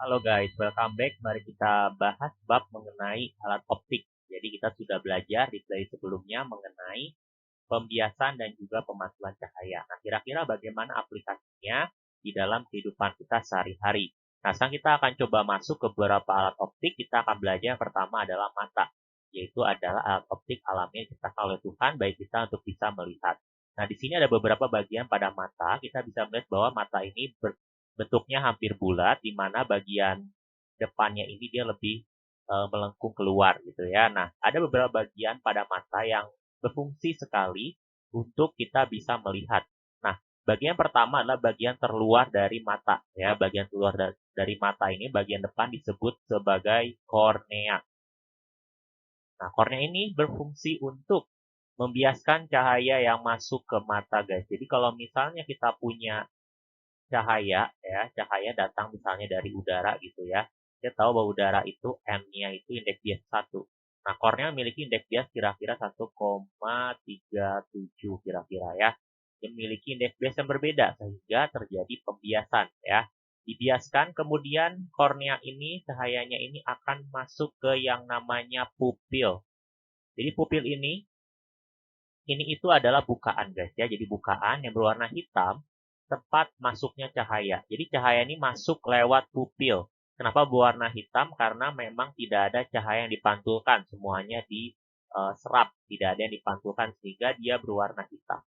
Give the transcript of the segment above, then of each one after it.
Halo guys, welcome back. Mari kita bahas bab mengenai alat optik. Jadi kita sudah belajar di play sebelumnya mengenai pembiasan dan juga pemantulan cahaya. Nah, kira-kira bagaimana aplikasinya di dalam kehidupan kita sehari-hari. Nah, sekarang kita akan coba masuk ke beberapa alat optik. Kita akan belajar yang pertama adalah mata, yaitu adalah alat optik alami yang diciptakan oleh Tuhan, baik kita untuk bisa melihat. Nah, di sini ada beberapa bagian pada mata. Kita bisa melihat bahwa mata ini bentuknya hampir bulat, di mana bagian depannya ini dia lebih melengkung keluar gitu ya. Nah, ada beberapa bagian pada mata yang berfungsi sekali untuk kita bisa melihat. Nah, bagian pertama adalah bagian terluar dari mata ya. Bagian terluar dari mata ini bagian depan disebut sebagai kornea. Nah, kornea ini berfungsi untuk membiaskan cahaya yang masuk ke mata guys. Jadi kalau misalnya kita punya cahaya ya, cahaya datang misalnya dari udara gitu ya. Kita tahu bahwa udara itu M-nya itu indeks bias 1. Nah, kornea memiliki indeks bias kira-kira 1,37 kira-kira ya. Dia memiliki indeks bias yang berbeda sehingga terjadi pembiasan ya. Dibiaskan kemudian kornea ini cahayanya ini akan masuk ke yang namanya pupil. Jadi pupil ini itu adalah bukaan guys ya. Jadi bukaan yang berwarna hitam tempat masuknya cahaya. Jadi cahaya ini masuk lewat pupil. Kenapa berwarna hitam? Karena memang tidak ada cahaya yang dipantulkan. Semuanya diserap. Tidak ada yang dipantulkan sehingga dia berwarna hitam.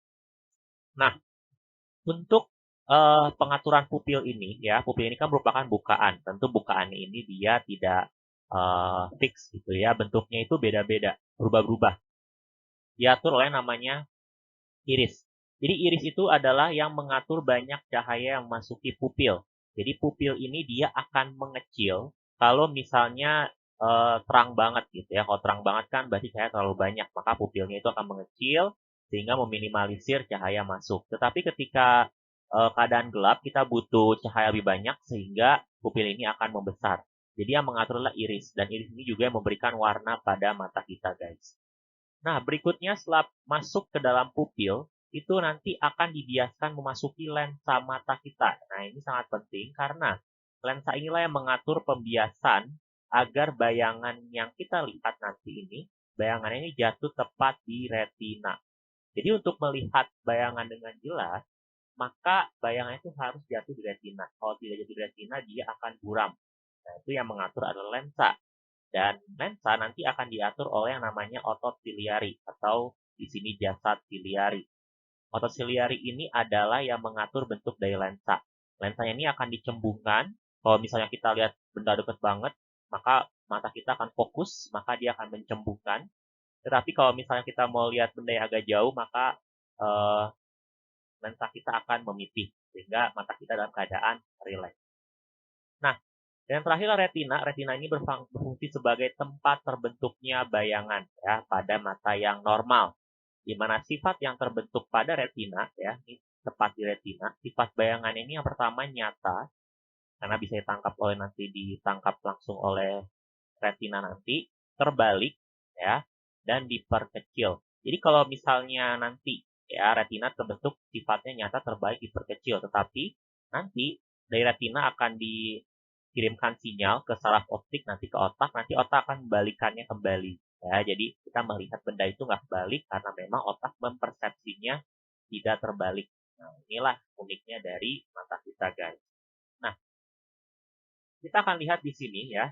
Nah, untuk pengaturan pupil ini ya, pupil ini kan merupakan bukaan. Tentu bukaan ini dia tidak fix gitu ya. Bentuknya itu beda-beda, berubah-ubah. Diatur oleh namanya iris. Jadi iris itu adalah yang mengatur banyak cahaya yang masuki pupil. Jadi pupil ini dia akan mengecil kalau misalnya terang banget gitu ya. Kalau terang banget kan berarti cahaya terlalu banyak, maka pupilnya itu akan mengecil sehingga meminimalisir cahaya masuk. Tetapi ketika keadaan gelap kita butuh cahaya lebih banyak sehingga pupil ini akan membesar. Jadi yang mengatur adalah iris dan iris ini juga memberikan warna pada mata kita guys. Nah, berikutnya setelah masuk ke dalam pupil, itu nanti akan dibiaskan memasuki lensa mata kita. Nah, ini sangat penting karena lensa inilah yang mengatur pembiasan agar bayangan yang kita lihat nanti ini, bayangan ini jatuh tepat di retina. Jadi untuk melihat bayangan dengan jelas, maka bayangan itu harus jatuh di retina. Kalau tidak jatuh di retina, dia akan buram. Nah, itu yang mengatur adalah lensa. Dan lensa nanti akan diatur oleh yang namanya otot siliari atau di sini jasad siliari. Otot siliari ini adalah yang mengatur bentuk dari lensa. Lensanya ini akan dicembungkan. Kalau misalnya kita lihat benda dekat banget, maka mata kita akan fokus, maka dia akan mencembungkan. Tetapi kalau misalnya kita mau lihat benda yang agak jauh, maka eh, lensa kita akan memipih sehingga mata kita dalam keadaan rileks. Nah, yang terakhir retina. Retina ini berfungsi sebagai tempat terbentuknya bayangan ya pada mata yang normal. Di mana sifat yang terbentuk pada retina ya, ini tepat di retina, sifat bayangan ini yang pertama nyata karena bisa ditangkap langsung oleh retina nanti, terbalik ya dan diperkecil. Jadi kalau misalnya nanti ya retina terbentuk sifatnya nyata terbalik diperkecil, tetapi nanti dari retina akan dikirimkan sinyal ke saraf optik nanti ke otak, nanti otak akan membalikannya kembali. Ya, jadi kita melihat benda itu nggak kebalik karena memang otak mempersepsinya tidak terbalik. Nah, inilah uniknya dari mata kita, guys. Nah, kita akan lihat di sini ya,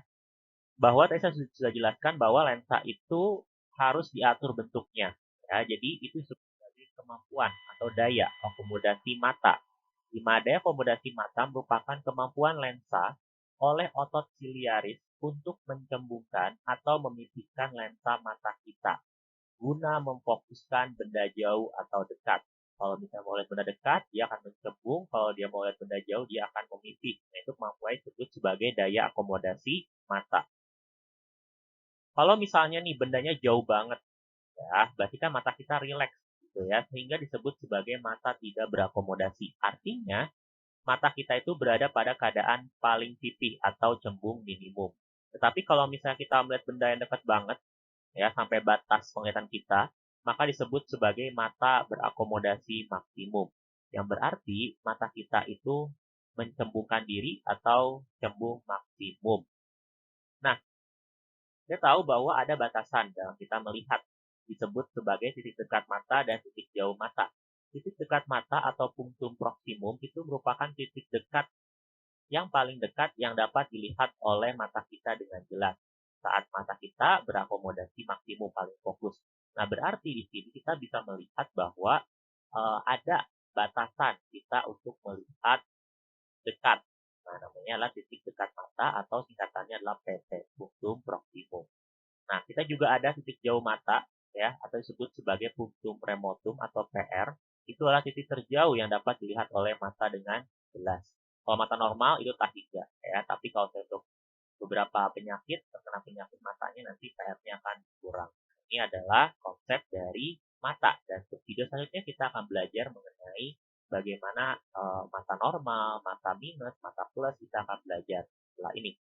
bahwa tadi saya sudah jelaskan bahwa lensa itu harus diatur bentuknya. Ya, jadi itu sebagai kemampuan atau daya akomodasi mata. Di mana daya akomodasi mata merupakan kemampuan lensa oleh otot siliaris untuk mencembungkan atau memipihkan lensa mata kita guna memfokuskan benda jauh atau dekat. Kalau misalnya mau lihat benda dekat, dia akan mencembung. Kalau dia mau lihat benda jauh, dia akan memipih. Nah, itu kemampuan disebut sebagai daya akomodasi mata. Kalau misalnya nih bendanya jauh banget, ya, berarti kan mata kita rileks gitu ya, sehingga disebut sebagai mata tidak berakomodasi. Artinya, mata kita itu berada pada keadaan paling pipih atau cembung minimum. Tetapi kalau misalnya kita melihat benda yang dekat banget, ya, sampai batas penglihatan kita, maka disebut sebagai mata berakomodasi maksimum. Yang berarti mata kita itu mencembungkan diri atau cembung maksimum. Nah, kita tahu bahwa ada batasan dalam kita melihat, disebut sebagai titik dekat mata dan titik jauh mata. Titik dekat mata atau punktum proximum itu merupakan titik dekat yang paling dekat yang dapat dilihat oleh mata kita dengan jelas saat mata kita berakomodasi maksimum paling fokus. Nah, berarti di sini kita bisa melihat bahwa ada batasan kita untuk melihat dekat. Nah, namanya adalah titik dekat mata atau singkatannya adalah PT, punktum proximum. Nah, kita juga ada titik jauh mata ya, atau disebut sebagai punktum remotum atau PR. Itu adalah titik terjauh yang dapat dilihat oleh mata dengan jelas. Kalau mata normal itu tak 3 ya, tapi kalau untuk beberapa penyakit, terkena penyakit matanya nanti PR-nya akan kurang. Ini adalah konsep dari mata, dan untuk video selanjutnya kita akan belajar mengenai bagaimana mata normal, mata minus, mata plus, kita akan belajar setelah ini.